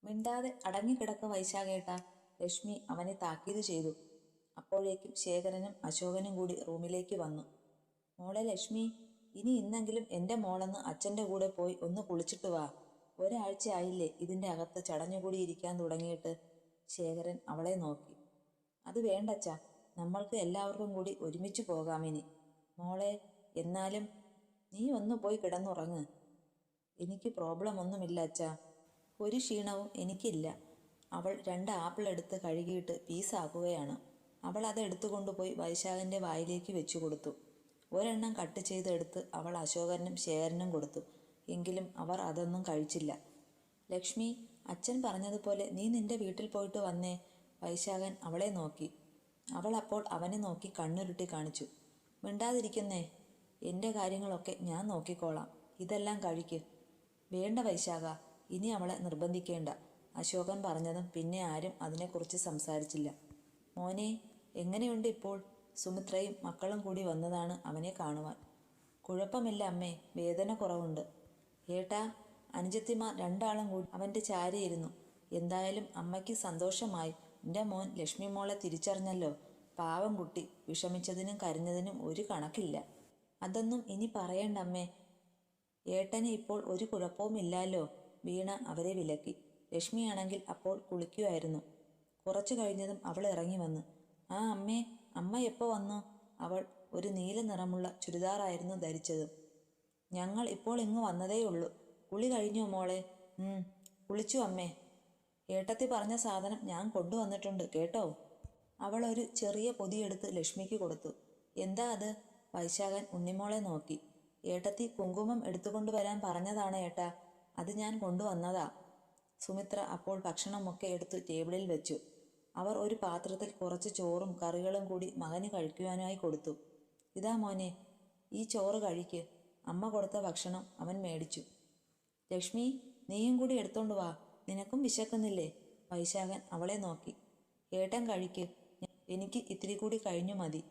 മിണ്ടാതെ അടങ്ങിക്കിടക്ക വൈശാഖേട്ടാ, ലക്ഷ്മി അവനെ താക്കീത് ചെയ്തു. അപ്പോഴേക്കും ശേഖരനും അശോകനും കൂടി റൂമിലേക്ക് വന്നു. മോളെ ലക്ഷ്മി, ഇനി ഇന്നെങ്കിലും എൻ്റെ മോളെന്ന് അച്ഛൻ്റെ കൂടെ പോയി ഒന്ന് കുളിച്ചിട്ട് വാ. ഒരാഴ്ച ആയില്ലേ ഇതിൻ്റെ അകത്ത് ചടഞ്ഞുകൂടിയിരിക്കാൻ തുടങ്ങിയിട്ട്. ശേഖരൻ അവളെ നോക്കി. അത് വേണ്ടച്ചാ, നമ്മൾക്ക് എല്ലാവർക്കും കൂടി ഒരുമിച്ച് പോകാമിനി. മോളെ, എന്നാലും നീ ഒന്ന് പോയി കിടന്നുറങ്ങ്. എനിക്ക് പ്രോബ്ലം ഒന്നുമില്ല അച്ഛാ. ഒരു ക്ഷീണവും എനിക്കില്ല. അവൾ 2 ആപ്പിൾ എടുത്ത് കഴുകിയിട്ട് പീസാക്കുകയാണ്. അവൾ അത് എടുത്തുകൊണ്ടുപോയി വൈശാഖൻ്റെ വായിലേക്ക് വെച്ചു കൊടുത്തു. ഒരെണ്ണം കട്ട് ചെയ്തെടുത്ത് അവൾ അശോകനും ശേഖരനും കൊടുത്തു. എങ്കിലും അവർ അതൊന്നും കഴിച്ചില്ല. ലക്ഷ്മി, അച്ഛൻ പറഞ്ഞതുപോലെ നീ നിന്റെ വീട്ടിൽ പോയിട്ട് വന്നേ. വൈശാഖൻ അവളെ നോക്കി. അവൾ അപ്പോൾ അവനെ നോക്കി കണ്ണുരുട്ടി കാണിച്ചു. മിണ്ടാതിരിക്കുന്നേ. എൻ്റെ കാര്യങ്ങളൊക്കെ ഞാൻ നോക്കിക്കോളാം. ഇതെല്ലാം കഴിക്ക്. വേണ്ട വൈശാഖ, ഇനി അവളെ നിർബന്ധിക്കേണ്ട. അശോകൻ പറഞ്ഞതും പിന്നെ ആരും അതിനെക്കുറിച്ച് സംസാരിച്ചില്ല. മോനെ, എങ്ങനെയുണ്ട് ഇപ്പോൾ? സുമിത്രയും മക്കളും കൂടി വന്നതാണ് അവനെ കാണുവാൻ. കുഴപ്പമില്ല അമ്മേ, വേദന കുറവുണ്ട്. ഏട്ടാ, അനുജത്തിമാർ 2 ആളും കൂടി അവൻ്റെ ചാരിയിരുന്നു. എന്തായാലും അമ്മയ്ക്ക് സന്തോഷമായി. എൻ്റെ മോൻ ലക്ഷ്മി മോളെ തിരിച്ചറിഞ്ഞല്ലോ. പാവം കുട്ടി, വിഷമിച്ചതിനും കരഞ്ഞതിനും ഒരു കണക്കില്ല. അതൊന്നും ഇനി പറയണ്ട അമ്മേ. ഏട്ടന് ഇപ്പോൾ ഒരു കുഴപ്പവുമില്ലല്ലോ. വീണ അവരെ വിലക്കി. ലക്ഷ്മിയാണെങ്കിൽ അപ്പോൾ കുളിക്കുമായിരുന്നു. കുറച്ചു കഴിഞ്ഞതും അവൾ ഇറങ്ങി വന്നു. ആ അമ്മേ, അമ്മ എപ്പോൾ വന്നു? അവൾ ഒരു നീല നിറമുള്ള ചുരിദാറായിരുന്നു ധരിച്ചത്. ഞങ്ങൾ ഇപ്പോൾ ഇങ്ങ് വന്നതേയുള്ളൂ. കുളി കഴിഞ്ഞോ മോളെ? കുളിച്ചു അമ്മേ. ഏട്ടത്തി പറഞ്ഞ സാധനം ഞാൻ കൊണ്ടുവന്നിട്ടുണ്ട് കേട്ടോ. അവൾ ഒരു ചെറിയ പൊതിയെടുത്ത് ലക്ഷ്മിക്ക് കൊടുത്തു. എന്താ അത്? വൈശാഖൻ ഉണ്ണിമോളെ നോക്കി. ഏട്ടത്തി കുങ്കുമം എടുത്തുകൊണ്ടുവരാൻ പറഞ്ഞതാണ് ഏട്ടാ. അത് ഞാൻ കൊണ്ടുവന്നതാ. സുമിത്ര അപ്പോൾ ഭക്ഷണമൊക്കെ എടുത്ത് ടേബിളിൽ വെച്ചു. അവർ ഒരു പാത്രത്തിൽ കുറച്ച് ചോറും കറികളും കൂടി മകന് കഴിക്കുവാനായി കൊടുത്തു. ഇതാ മോനെ, ഈ ചോറ് കഴിക്ക്. അമ്മ കൊടുത്ത ഭക്ഷണം അവൻ മേടിച്ചു. ലക്ഷ്മി, നീയും കൂടി എടുത്തോണ്ട് വാ. നിനക്കും വിശക്കുന്നില്ലേ? വൈശാഖൻ അവളെ നോക്കി. ഏട്ടൻ കഴിക്ക്, എനിക്ക് ഇത്തിരി കൂടി കഴിഞ്ഞു മതി.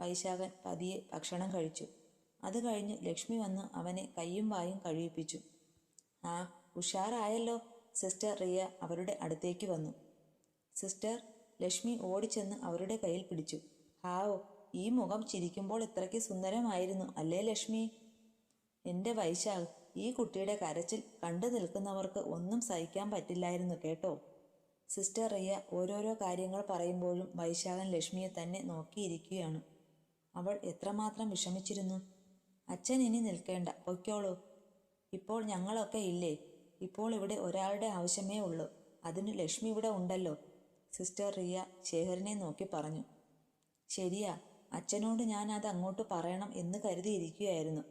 വൈശാഖൻ പതിയെ ഭക്ഷണം കഴിച്ചു. അത് കഴിഞ്ഞ് ലക്ഷ്മി വന്ന് അവനെ കയ്യും വായും കഴിയിപ്പിച്ചു. ആ, ഉഷാറായല്ലോ. സിസ്റ്റർ റിയ അവരുടെ അടുത്തേക്ക് വന്നു. സിസ്റ്റർ, ലക്ഷ്മി ഓടിച്ചെന്ന് അവരുടെ കയ്യിൽ പിടിച്ചു. ഹാവോ, ഈ മുഖം ചിരിക്കുമ്പോൾ ഇത്രയ്ക്ക് സുന്ദരമായിരുന്നു അല്ലേ ലക്ഷ്മി? എൻ്റെ വൈശാഖ്, ഈ കുട്ടിയുടെ കരച്ചിൽ കണ്ടു നിൽക്കുന്നവർക്ക് ഒന്നും സഹിക്കാൻ പറ്റില്ലായിരുന്നു കേട്ടോ. സിസ്റ്റർ റിയ ഓരോരോ കാര്യങ്ങൾ പറയുമ്പോഴും വൈശാഖൻ ലക്ഷ്മിയെ തന്നെ നോക്കിയിരിക്കുകയാണ്. അവൾ എത്രമാത്രം വിഷമിച്ചിരുന്നു. അച്ഛൻ ഇനി നിൽക്കേണ്ട, പൊയ്ക്കോളൂ. ഇപ്പോൾ ഞങ്ങളൊക്കെ ഇല്ലേ? ഇപ്പോൾ ഇവിടെ ഒരാളുടെ ആവശ്യമേ ഉള്ളൂ. അതിന് ലക്ഷ്മി ഇവിടെ ഉണ്ടല്ലോ. സിസ്റ്റർ റിയ ശേഖരനെ നോക്കി പറഞ്ഞു. ശരിയാ, അച്ഛനോട് ഞാൻ അത് അങ്ങോട്ട് പറയണം എന്ന് കരുതിയിരിക്കുകയായിരുന്നു.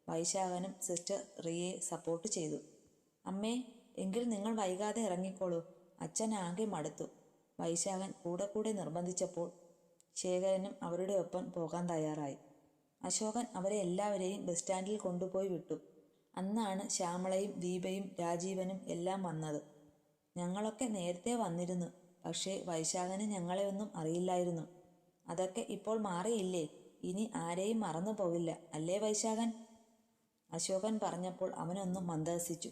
വൈശാഖനും സിസ്റ്റർ റിയയെ സപ്പോർട്ട് ചെയ്തു. അമ്മേ, എങ്കിൽ നിങ്ങൾ വൈകാതെ ഇറങ്ങിക്കോളൂ. അച്ഛൻ ആകെ മടുത്തു. വൈശാഖൻ കൂടെ കൂടെ നിർബന്ധിച്ചപ്പോൾ ശേഖരനും അവരുടെ ഒപ്പം പോകാൻ തയ്യാറായി. അശോകൻ അവരെ എല്ലാവരെയും ബസ് സ്റ്റാൻഡിൽ കൊണ്ടുപോയി വിട്ടു. അന്നാണ് ശ്യാമളയും ദീപയും രാജീവനും എല്ലാം വന്നത്. ഞങ്ങളൊക്കെ നേരത്തെ വന്നിരുന്നു. പക്ഷേ വൈശാഖന് ഞങ്ങളെ ഒന്നും അറിയില്ലായിരുന്നു. അതൊക്കെ ഇപ്പോൾ മാറിയില്ലേ? ഇനി ആരെയും മറന്നു പോവില്ല അല്ലേ വൈശാഖൻ? അശോകൻ പറഞ്ഞപ്പോൾ അവനൊന്നും മന്ദഹസിച്ചു.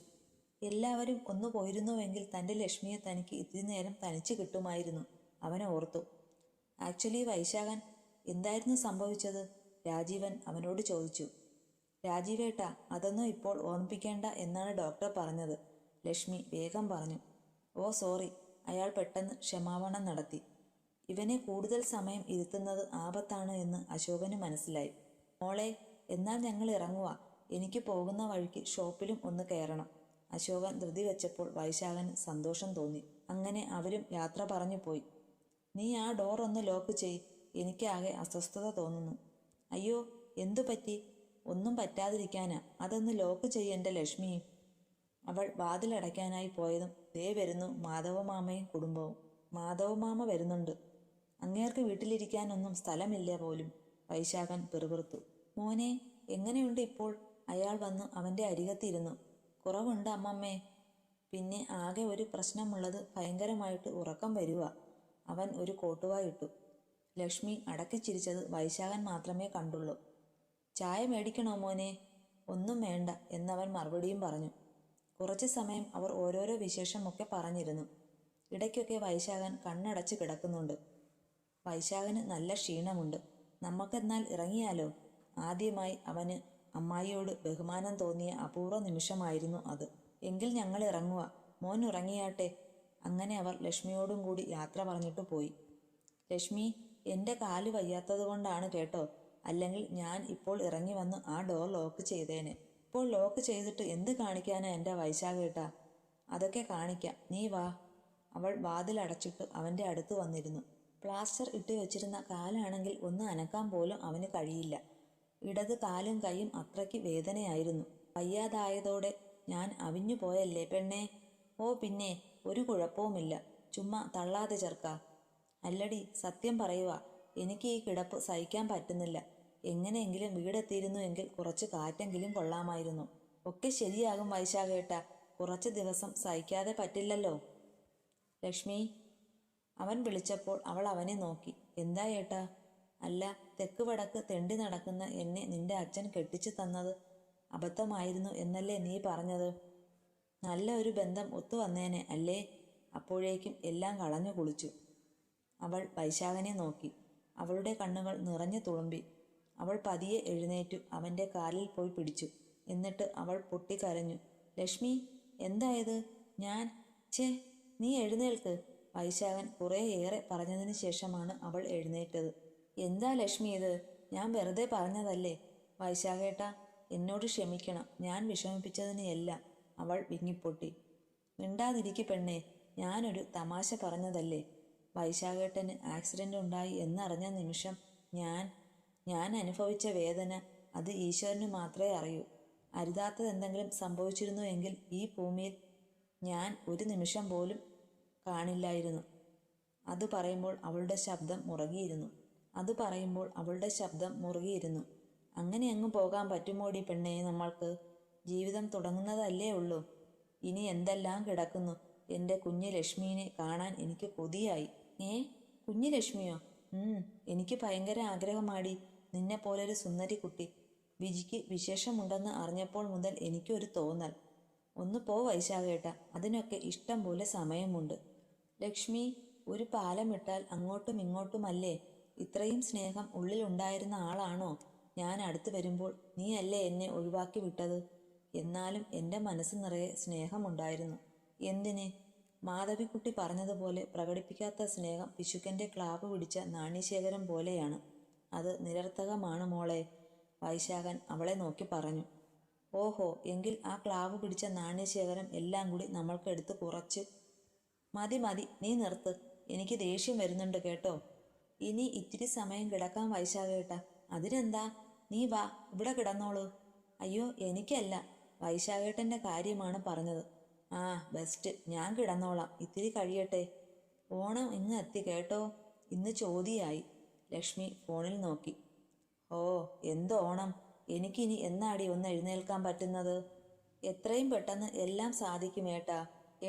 എല്ലാവരും ഒന്നു പോയിരുന്നുവെങ്കിൽ തൻ്റെ ലക്ഷ്മിയെ തനിക്ക് ഇത്തിരി നേരം തനിച്ച് കിട്ടുമായിരുന്നു. അവൻ ഓർത്തു. ആക്ച്വലി വൈശാഖൻ, എന്തായിരുന്നു സംഭവിച്ചത്? രാജീവൻ അവനോട് ചോദിച്ചു. രാജീവേട്ടാ, അതൊന്നും ഇപ്പോൾ ഓർമ്മിപ്പിക്കേണ്ട എന്നാണ് ഡോക്ടർ പറഞ്ഞത്. ലക്ഷ്മി വേഗം പറഞ്ഞു. ഓ സോറി. അയാൾ പെട്ടെന്ന് ക്ഷമാപണം നടത്തി. ഇവനെ കൂടുതൽ സമയം ഇരുത്തുന്നത് ആപത്താണ് എന്ന് അശോകന് മനസ്സിലായി. മോളെ, എന്നാൽ ഞങ്ങൾ ഇറങ്ങുക. എനിക്ക് പോകുന്ന വഴിക്ക് ഷോപ്പിലും ഒന്ന് കയറണം. അശോകൻ ധൃതി വെച്ചപ്പോൾ വൈശാഖന് സന്തോഷം തോന്നി. അങ്ങനെ അവരും യാത്ര പറഞ്ഞു പോയി. നീ ആ ഡോർ ഒന്ന് ലോക്ക് ചെയ്. എനിക്കാകെ അസ്വസ്ഥത തോന്നുന്നു. അയ്യോ, എന്തു പറ്റി? ഒന്നും പറ്റാതിരിക്കാനാ. അതൊന്ന് ലോക്ക് ചെയ്യെൻ്റെ ലക്ഷ്മി. അവൾ വാതിലടയ്ക്കാനായി പോയതും ദേ വരുന്നു മാധവമാമയും കുടുംബവും. മാധവമാമ വരുന്നുണ്ട്. അങ്ങേർക്ക് വീട്ടിലിരിക്കാനൊന്നും സ്ഥലമില്ല പോലും. വൈശാഖൻ പിറുപിറുത്തു. മോനെ, എങ്ങനെയുണ്ട് ഇപ്പോൾ? അയാൾ വന്ന് അവൻ്റെ അരികത്തിരുന്നു. കുറവുണ്ട് അമ്മമ്മേ. പിന്നെ ആകെ ഒരു പ്രശ്നമുള്ളത് ഭയങ്കരമായിട്ട് ഉറക്കം വരുക. അവൻ ഒരു കോട്ടുവായിട്ടു. ലക്ഷ്മി അടക്കിച്ചിരിച്ചത് വൈശാഖൻ മാത്രമേ കണ്ടുള്ളൂ. ചായ മേടിക്കണോ മോനെ? ഒന്നും വേണ്ട എന്നവൻ മറുപടിയും പറഞ്ഞു. കുറച്ചു സമയം അവർ ഓരോരോ വിശേഷമൊക്കെ പറഞ്ഞിരുന്നു. ഇടയ്ക്കൊക്കെ വൈശാഖൻ കണ്ണടച്ച് കിടക്കുന്നുണ്ട്. വൈശാഖന് നല്ല ക്ഷീണമുണ്ട്. നമുക്കെന്നാൽ ഇറങ്ങിയാലോ? ആദ്യമായി അവന് അമ്മായിയോട് ബഹുമാനം തോന്നിയ അപൂർവ നിമിഷമായിരുന്നു അത്. എങ്കിൽ ഞങ്ങൾ ഇറങ്ങുക, മോൻ ഉറങ്ങിയാട്ടെ. അങ്ങനെ അവർ ലക്ഷ്മിയോടും കൂടി യാത്ര പറഞ്ഞിട്ട് പോയി. ലക്ഷ്മി, എൻ്റെ കാല് വയ്യാത്തത് കൊണ്ടാണ് കേട്ടോ. അല്ലെങ്കിൽ ഞാൻ ഇപ്പോൾ ഇറങ്ങി വന്ന് ആ ഡോർ ലോക്ക് ചെയ്തേനെ. ഇപ്പോൾ ലോക്ക് ചെയ്തിട്ട് എന്ത് കാണിക്കാനാ എൻ്റെ വൈശാഖേട്ടാ? അതൊക്കെ കാണിക്കാം, നീ വാ. അവൾ വാതിലടച്ചിട്ട് അവൻ്റെ അടുത്ത് വന്നിരുന്നു. പ്ലാസ്റ്റർ ഇട്ട് വെച്ചിരുന്ന കാലാണെങ്കിൽ ഒന്ന് അനക്കാൻ പോലും അവന് കഴിയില്ല. ഇടത് കാലും കൈയും അത്രയ്ക്ക് വേദനയായിരുന്നു. വയ്യാതായതോടെ ഞാൻ അവിഞ്ഞു പോയല്ലേ പെണ്ണേ? ഓ പിന്നെ, ഒരു കുഴപ്പവുമില്ല. ചുമ്മാ തള്ളാതെ ചെറുക്ക. അല്ലടി, സത്യം പറയുക, എനിക്ക് ഈ കിടപ്പ് സഹിക്കാൻ പറ്റുന്നില്ല. എങ്ങനെയെങ്കിലും വീടെത്തിയിരുന്നു എങ്കിൽ കുറച്ച് കാറ്റെങ്കിലും കൊള്ളാമായിരുന്നു. ഒക്കെ ശരിയാകും വൈശാഖേട്ട, കുറച്ച് ദിവസം സഹിക്കാതെ പറ്റില്ലല്ലോ. ലക്ഷ്മി, അവൻ വിളിച്ചപ്പോൾ അവൾ അവനെ നോക്കി. എന്താ ഏട്ടാ? അല്ല, തെക്ക് വടക്ക് തെണ്ടി നടക്കുന്ന എന്നെ നിന്റെ അച്ഛൻ കെട്ടിച്ചു തന്നത് അബദ്ധമായിരുന്നു എന്നല്ലേ നീ പറഞ്ഞത്? നല്ല ഒരു ബന്ധം ഒത്തു വന്നേനെ അല്ലേ? അപ്പോഴേക്കും എല്ലാം കളഞ്ഞു കുളിച്ചു. അവൾ വൈശാഖനെ നോക്കി. അവളുടെ കണ്ണുകൾ നിറഞ്ഞു തുളുമ്പി. അവൾ പതിയെ എഴുന്നേറ്റു അവൻ്റെ കാലിൽ പോയി പിടിച്ചു. എന്നിട്ട് അവൾ പൊട്ടിക്കരഞ്ഞു. ലക്ഷ്മി, എന്തായത്? ഞാൻ ഛേ, നീ എഴുന്നേൽക്ക്. വൈശാഖൻ കുറേയേറെ പറഞ്ഞതിന് ശേഷമാണ് അവൾ എഴുന്നേറ്റത്. എന്താ ലക്ഷ്മി ഇത്? ഞാൻ വെറുതെ പറഞ്ഞതല്ലേ. വൈശാഖേട്ട, എന്നോട് ക്ഷമിക്കണം, ഞാൻ വിഷമിപ്പിച്ചതിന് എല്ലാം. അവൾ വിങ്ങിപ്പൊട്ടി. മിണ്ടാതിരിക്ക് പെണ്ണേ, ഞാനൊരു തമാശ പറഞ്ഞതല്ലേ. വൈശാഖേട്ടന് ആക്സിഡൻ്റ് ഉണ്ടായി എന്നറിഞ്ഞ നിമിഷം ഞാൻ അനുഭവിച്ച വേദന അത് ഈശ്വരന് മാത്രമേ അറിയൂ. അരുതാത്തതെന്തെങ്കിലും സംഭവിച്ചിരുന്നു എങ്കിൽ ഈ ഭൂമിയിൽ ഞാൻ ഒരു നിമിഷം പോലും കാണില്ലായിരുന്നു. അത് പറയുമ്പോൾ അവളുടെ ശബ്ദം മുറുകിയിരുന്നു. അങ്ങനെ അങ്ങ് പോകാൻ പറ്റുമോടി പെണ്ണേ നമ്മൾക്ക്? ജീവിതം തുടങ്ങുന്നതല്ലേ ഉള്ളൂ. ഇനി എന്തെല്ലാം കിടക്കുന്നു. എൻ്റെ കുഞ്ഞു ലക്ഷ്മീനെ കാണാൻ എനിക്ക് കൊതിയായി. കുഞ്ഞു ലക്ഷ്മിയോ? എനിക്ക് ഭയങ്കര ആഗ്രഹമാടി, നിന്നെപ്പോലൊരു സുന്ദരി കുട്ടി. വിജിക്ക് വിശേഷമുണ്ടെന്ന് അറിഞ്ഞപ്പോൾ മുതൽ എനിക്കൊരു തോന്നൽ. ഒന്ന് പോ വൈശാഖേട്ട, അതിനൊക്കെ ഇഷ്ടം പോലെ സമയമുണ്ട്. ലക്ഷ്മി, ഒരു പാലമിട്ടാൽ അങ്ങോട്ടും ഇങ്ങോട്ടുമല്ലേ? ഇത്രയും സ്നേഹം ഉള്ളിലുണ്ടായിരുന്ന ആളാണോ ഞാൻ അടുത്ത് വരുമ്പോൾ നീയല്ലേ എന്നെ ഒഴിവാക്കി വിട്ടത്? എന്നാലും എൻ്റെ മനസ്സ് നിറയെ സ്നേഹമുണ്ടായിരുന്നു. എന്തിന്? മാധവിക്കുട്ടി പറഞ്ഞതുപോലെ പ്രകടിപ്പിക്കാത്ത സ്നേഹം പിശുക്കൻ്റെ ക്ലാവ് പിടിച്ച നാണ്യശേഖരം പോലെയാണ്. അത് നിരർത്ഥകമാണ് മോളെ. വൈശാഖൻ അവളെ നോക്കി പറഞ്ഞു. ഓഹോ, എങ്കിൽ ആ ക്ലാവ് പിടിച്ച നാണ്യശേഖരം എല്ലാം കൂടി നമ്മൾക്കെടുത്ത് കുറച്ച്. മതി, നീ നിർത്ത്. എനിക്ക് ദേഷ്യം വരുന്നുണ്ട് കേട്ടോ. ഇനി ഇത്തിരി സമയം കിടക്കാൻ വൈശാഖേട്ട. അതിനെന്താ, നീ വാ, ഇവിടെ കിടന്നോളൂ. അയ്യോ, എനിക്കല്ല, വൈശാഖേട്ടൻ്റെ കാര്യമാണ് പറഞ്ഞത്. ആ ബെസ്റ്റ്, ഞാൻ കിടന്നോളാം, ഇത്തിരി കഴിയട്ടെ. ഓണം ഇങ്ങ് എത്തി കേട്ടോ. ഇന്ന് ചോതിയായി. ലക്ഷ്മി ഫോണിൽ നോക്കി. ഓ, എന്ത് ഓണം? എനിക്കിനി എന്നാടി ഒന്ന് എഴുന്നേൽക്കാൻ പറ്റുന്നത്? എത്രയും പെട്ടെന്ന് എല്ലാം സാധിക്കും ഏട്ടാ.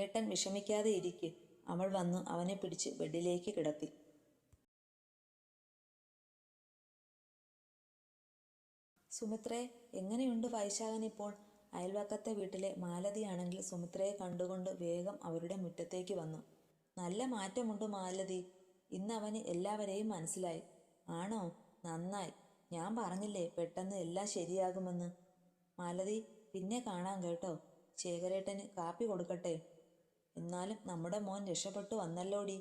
ഏട്ടൻ വിഷമിക്കാതെ ഇരിക്ക്. അവൾ വന്നു അവനെ പിടിച്ച് ബെഡിലേക്ക് കിടത്തി. സുമിത്രേ, എങ്ങനെയുണ്ട് വൈശാഖനിപ്പോൾ? അയൽവക്കത്തെ വീട്ടിലെ മാലതിയാണെങ്കിൽ സുമിത്രയെ കണ്ടുകൊണ്ട് വേഗം അവരുടെ മുറ്റത്തേക്ക് വന്നു. നല്ല മാറ്റമുണ്ട് മാലതി. ഇന്ന് അവന് എല്ലാവരെയും മനസ്സിലായി. ആണോ? നന്നായി. ഞാൻ പറഞ്ഞില്ലേ പെട്ടെന്ന് എല്ലാം ശരിയാകുമെന്ന്. മാലതി, പിന്നെ കാണാം കേട്ടോ. ശേഖരേട്ടന് കാപ്പി കൊടുക്കട്ടെ? എന്നാലും നമ്മുടെ മോൻ രക്ഷപ്പെട്ടു വന്നല്ലോടി.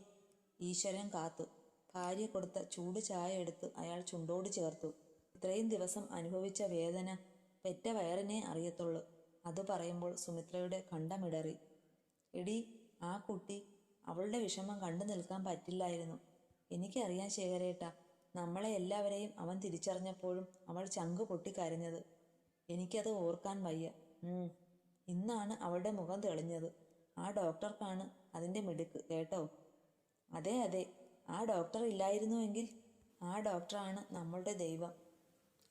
ഈശ്വരൻ കാത്തു. ഭാര്യ കൊടുത്ത ചൂട് ചായ എടുത്ത് അയാൾ ചുണ്ടോട് ചേർത്തു. ഇത്രയും ദിവസം അനുഭവിച്ച വേദന പെറ്റ വയറിനെ അറിയത്തുള്ളൂ. അത് പറയുമ്പോൾ സുമിത്രയുടെ കണ്ടമിടറി. എടി, ആ കുട്ടി, അവളുടെ വിഷമം കണ്ടു നിൽക്കാൻ പറ്റില്ലായിരുന്നു. എനിക്കറിയാം ശേഖരേട്ട, നമ്മളെ എല്ലാവരെയും അവൻ തിരിച്ചറിഞ്ഞപ്പോഴും അവൾ ചങ്കു പൊട്ടിക്കരഞ്ഞത്. എനിക്കത് ഓർക്കാൻ വയ്യ. ഇന്നാണ് അവളുടെ മുഖം തെളിഞ്ഞത്. ആ ഡോക്ടർക്കാണ് അതിൻ്റെ മിടുക്ക് കേട്ടോ. അതെ, ആ ഡോക്ടർ ഇല്ലായിരുന്നുവെങ്കിൽ? ആ ഡോക്ടറാണ് നമ്മളുടെ ദൈവം.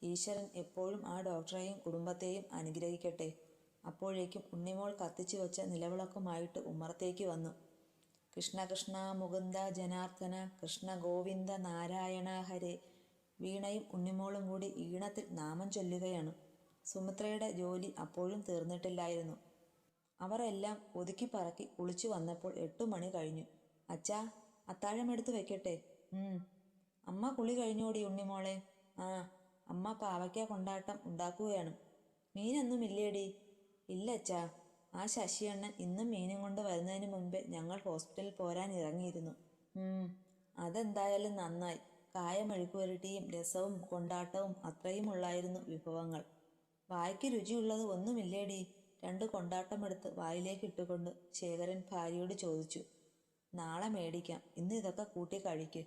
ഈശ്വരൻ എപ്പോഴും ആ ഡോക്ടറെയും കുടുംബത്തെയും അനുഗ്രഹിക്കട്ടെ. അപ്പോഴേക്കും ഉണ്ണിമോൾ കത്തിച്ചു വച്ച നിലവിളക്കുമായിട്ട് ഉമ്മറത്തേക്ക് വന്നു. കൃഷ്ണ കൃഷ്ണ മുകുന്ദ ജനാർദ്ദന കൃഷ്ണ ഗോവിന്ദ നാരായണ ഹരേ. വീണയും ഉണ്ണിമോളും കൂടി ഈണത്തിൽ നാമം ചൊല്ലുകയാണ്. സുമിത്രയുടെ ജോലി അപ്പോഴും തീർന്നിട്ടില്ലായിരുന്നു. അവർ എല്ലാം ഒതുക്കി പറക്കി കുളിച്ചു വന്നപ്പോൾ 8 മണി കഴിഞ്ഞു. അച്ഛാ, അത്താഴമെടുത്ത് വെക്കട്ടെ? അമ്മ കുളി കഴിഞ്ഞോടി ഉണ്ണിമോളെ? ആ, അമ്മ പാവയ്ക്ക കൊണ്ടാട്ടം ഉണ്ടാക്കുകയാണ്. മീനൊന്നും ഇല്ലേടി? ഇല്ല അച്ഛാ, ആ ശശിയണ്ണൻ ഇന്നും മീനും കൊണ്ട് വരുന്നതിന് മുൻപേ ഞങ്ങൾ ഹോസ്പിറ്റലിൽ പോരാൻ ഇറങ്ങിയിരുന്നു. അതെന്തായാലും നന്നായി. കായ മെഴുക്കുവരട്ടിയും രസവും കൊണ്ടാട്ടവും അത്രയും ഉള്ളായിരുന്നു വിഭവങ്ങൾ. വായ്ക്ക് രുചിയുള്ളത് ഒന്നുമില്ലേടി? 2 കൊണ്ടാട്ടമെടുത്ത് വായിലേക്ക് ഇട്ടുകൊണ്ട് ശേഖരൻ ഭാര്യയോട് ചോദിച്ചു. നാളെ മേടിക്കാം, ഇന്ന് ഇതൊക്കെ കൂട്ടി കഴിക്ക്.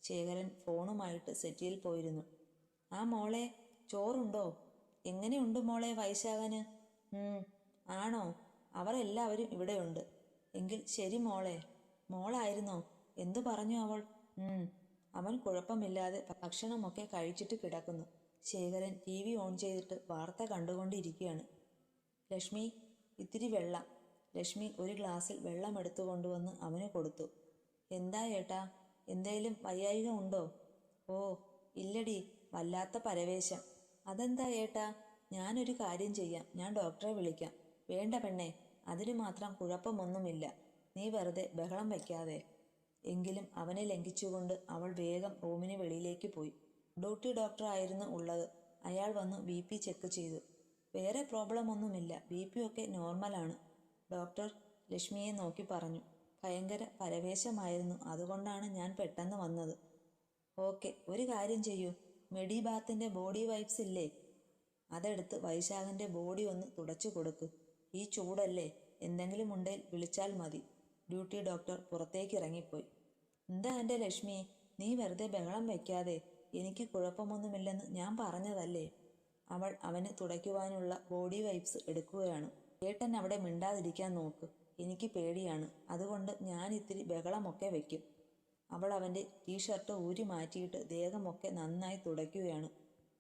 ശേഖരൻ ഫോണുമായിട്ട് സെറ്റിയിൽ പോയിരുന്നു. ആ മോളെ, ചോറുണ്ടോ? എങ്ങനെയുണ്ട് മോളെ വൈശാഖന്? ആണോ? അവർ എല്ലാവരും ഇവിടെയുണ്ട്. എങ്കിൽ ശരി മോളെ. മോളായിരുന്നോ? എന്തു പറഞ്ഞു അവൾ? അവൻ കുഴപ്പമില്ലാതെ ഭക്ഷണമൊക്കെ കഴിച്ചിട്ട് കിടക്കുന്നു. ശേഖരൻ TV ഓൺ ചെയ്തിട്ട് വാർത്ത കണ്ടുകൊണ്ടിരിക്കുകയാണ്. ലക്ഷ്മി, ഇത്തിരി വെള്ളം. ലക്ഷ്മി ഒരു ഗ്ലാസ്സിൽ വെള്ളം എടുത്തു കൊണ്ടുവന്ന് അവന് കൊടുത്തു. എന്താ ഏട്ടാ, എന്തേലും വയ്യായിക ഉണ്ടോ? ഓ ഇല്ലടി, വല്ലാത്ത പരവേശം. അതെന്താ ഏട്ടാ? ഞാനൊരു കാര്യം ചെയ്യാം, ഞാൻ ഡോക്ടറെ വിളിക്കാം. വേണ്ട പെണ്ണെ, അതിന് മാത്രം കുഴപ്പമൊന്നുമില്ല. നീ വെറുതെ ബഹളം വയ്ക്കാതെ. എങ്കിലും അവനെ ലംഘിച്ചുകൊണ്ട് അവൾ വേഗം റൂമിന് വെളിയിലേക്ക് പോയി. ഡ്യൂട്ടി ഡോക്ടർ ആയിരുന്നു ഉള്ളത്. അയാൾ വന്നു BP ചെക്ക് ചെയ്തു. വേറെ പ്രോബ്ലം ഒന്നുമില്ല, BP ഒക്കെ നോർമലാണ്. ഡോക്ടർ ലക്ഷ്മിയെ നോക്കി പറഞ്ഞു. ഭയങ്കര പരവേശമായിരുന്നു, അതുകൊണ്ടാണ് ഞാൻ പെട്ടെന്ന് വന്നത്. ഓക്കെ, ഒരു കാര്യം ചെയ്യൂ. മെഡിബാത്തിൻ്റെ ബോഡി വൈപ്സ് ഇല്ലേ? അതെടുത്ത് വൈശാഖൻ്റെ ബോഡി ഒന്ന് തുടച്ചു കൊടുക്ക്. ഈ ചൂടല്ലേ, എന്തെങ്കിലും ഉണ്ടെങ്കിൽ വിളിച്ചാൽ മതി. ഡ്യൂട്ടി ഡോക്ടർ പുറത്തേക്ക് ഇറങ്ങിപ്പോയി. എന്താ എൻ്റെ ലക്ഷ്മി, നീ വെറുതെ ബഹളം വയ്ക്കാതെ. എനിക്ക് കുഴപ്പമൊന്നുമില്ലെന്ന് ഞാൻ പറഞ്ഞതല്ലേ. അവൾ അവന് തുടയ്ക്കുവാനുള്ള ബോഡി വൈപ്സ് എടുക്കുകയാണ്. ഏട്ടൻ അവിടെ മിണ്ടാതിരിക്കാൻ നോക്ക്. എനിക്ക് പേടിയാണ്, അതുകൊണ്ട് ഞാൻ ഇത്തിരി ബഹളമൊക്കെ വയ്ക്കും. അവൾ അവൻ്റെ ടീഷർട്ട് ഊരി മാറ്റിയിട്ട് ദേഹമൊക്കെ നന്നായി തുടയ്ക്കുകയാണ്.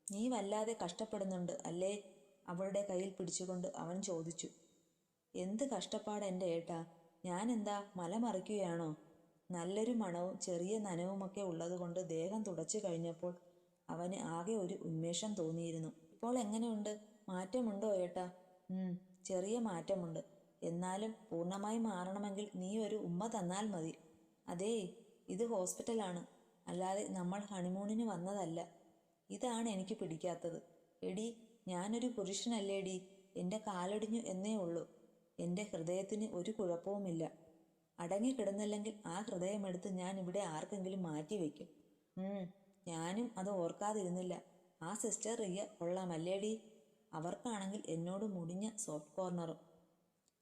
നീ വല്ലാതെ കഷ്ടപ്പെടുന്നുണ്ട് അല്ലേ? അവളുടെ കയ്യിൽ പിടിച്ചുകൊണ്ട് അവൻ ചോദിച്ചു. എന്ത് കഷ്ടപ്പാട് എൻ്റെ ഏട്ടാ? ഞാനെന്താ മലമറിക്കുകയാണോ? നല്ലൊരു മണവും ചെറിയ നനവുമൊക്കെ ഉള്ളതുകൊണ്ട് ദേഹം തുടച്ചു കഴിഞ്ഞപ്പോൾ അവന് ആകെ ഒരു ഉന്മേഷം തോന്നിയിരുന്നു. ഇപ്പോൾ എങ്ങനെയുണ്ട്? മാറ്റമുണ്ടോ ഏട്ടാ? ചെറിയ മാറ്റമുണ്ട്. എന്നാലും പൂർണ്ണമായി മാറണമെങ്കിൽ നീ ഒരു ഉമ്മ തന്നാൽ മതി. അതേ, ഇത് ഹോസ്പിറ്റലാണ്, അല്ലാതെ നമ്മൾ ഹണിമൂണിന് വന്നതല്ല. ഇതാണ് എനിക്ക് പിടിക്കാത്തത്. എടി, ഞാനൊരു പുരുഷനല്ലേടി? എൻ്റെ കാലൊടിഞ്ഞു എന്നേ ഉള്ളൂ. എൻ്റെ ഹൃദയത്തിന് ഒരു കുഴപ്പവുമില്ല. അടങ്ങിക്കിടന്നില്ലെങ്കിൽ ആ ഹൃദയമെടുത്ത് ഞാൻ ഇവിടെ ആർക്കെങ്കിലും മാറ്റിവെക്കും. ഞാനും അത് ഓർക്കാതിരുന്നില്ല. ആ സിസ്റ്റർ റിയ കൊള്ളാമല്ലേടി? അവർക്കാണെങ്കിൽ എന്നോട് മുടിഞ്ഞ സോഫ്റ്റ് കോർണറും.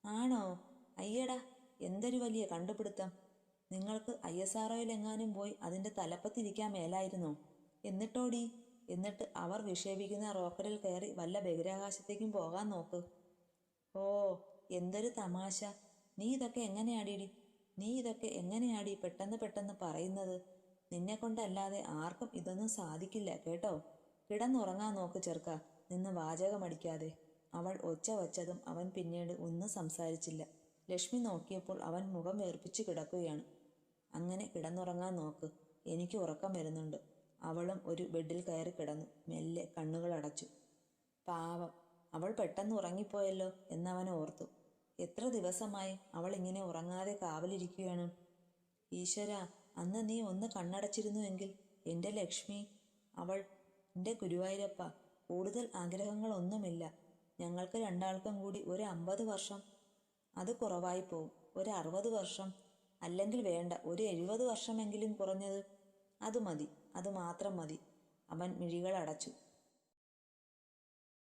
ആണോ? അയ്യടാ, എന്തൊരു വലിയ കണ്ടുപിടുത്തം. നിങ്ങൾക്ക് ISROയിലെങ്ങാനും പോയി അതിൻ്റെ തലപ്പത്തിരിക്കാൻ മേലായിരുന്നോ? എന്നിട്ടോടി? എന്നിട്ട് അവർ വിക്ഷേപിക്കുന്ന റോക്കറ്റിൽ കയറി വല്ല ബഹിരാകാശത്തേക്കും പോകാൻ നോക്ക്. ഓ, എന്തൊരു തമാശ. നീ ഇതൊക്കെ എങ്ങനെയാടി പെട്ടെന്ന് പറയുന്നത്? നിന്നെ കൊണ്ടല്ലാതെ ആർക്കും ഇതൊന്നും സാധിക്കില്ല കേട്ടോ. കിടന്നുറങ്ങാൻ നോക്ക് ചെറുക്ക, നിന്ന് വാചകമടിക്കാതെ. അവൾ ഒച്ച വച്ചതും അവൻ പിന്നീട് ഒന്നും സംസാരിച്ചില്ല. ലക്ഷ്മി നോക്കിയപ്പോൾ അവൻ മുഖം വീർപ്പിച്ചു കിടക്കുകയാണ്. അങ്ങനെ കിടന്നുറങ്ങാൻ നോക്ക്, എനിക്ക് ഉറക്കം വരുന്നുണ്ട്. അവളും ഒരു ബെഡിൽ കയറി കിടന്നു. മെല്ലെ കണ്ണുകൾ അടച്ചു. പാവം, അവൾ പെട്ടെന്ന് ഉറങ്ങിപ്പോയല്ലോ എന്നവൻ ഓർത്തു. എത്ര ദിവസമായി അവൾ ഇങ്ങനെ ഉറങ്ങാതെ കാവലിരിക്കുകയാണ്. ഈശ്വര, അന്ന് നീ ഒന്ന് കണ്ണടച്ചിരുന്നുവെങ്കിൽ എൻ്റെ ലക്ഷ്മി. അവൾ, എൻ്റെ ഗുരുവായൂരപ്പ, കൂടുതൽ ആഗ്രഹങ്ങളൊന്നുമില്ല. ഞങ്ങൾക്ക് രണ്ടാൾക്കും കൂടി ഒരു 50 വർഷം. അത് കുറവായി പോവും. ഒരു 60 വർഷം, അല്ലെങ്കിൽ വേണ്ട, ഒരു 70 വർഷമെങ്കിലും കുറഞ്ഞത്. അത് മതി, അത് മാത്രം മതി. അവൻ മിഴികൾ അടച്ചു.